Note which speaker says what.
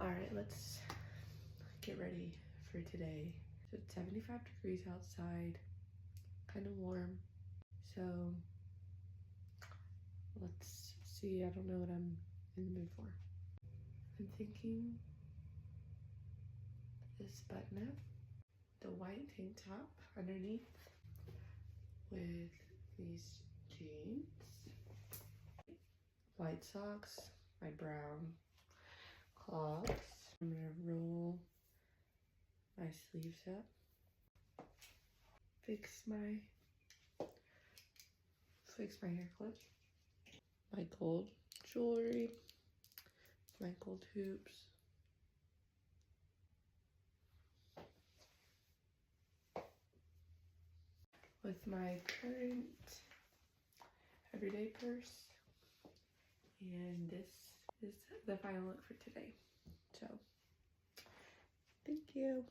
Speaker 1: All right, let's get ready for today. So it's 75 degrees outside, kind of warm. So let's see, I don't know what I'm in the mood for. I'm thinking this button up, the white tank top underneath with these jeans, white socks, my brown clogs. I'm gonna roll my sleeves up, fix my hair clip, my gold jewelry, my gold hoops, with my current everyday purse, and this is the final look for today. So thank you.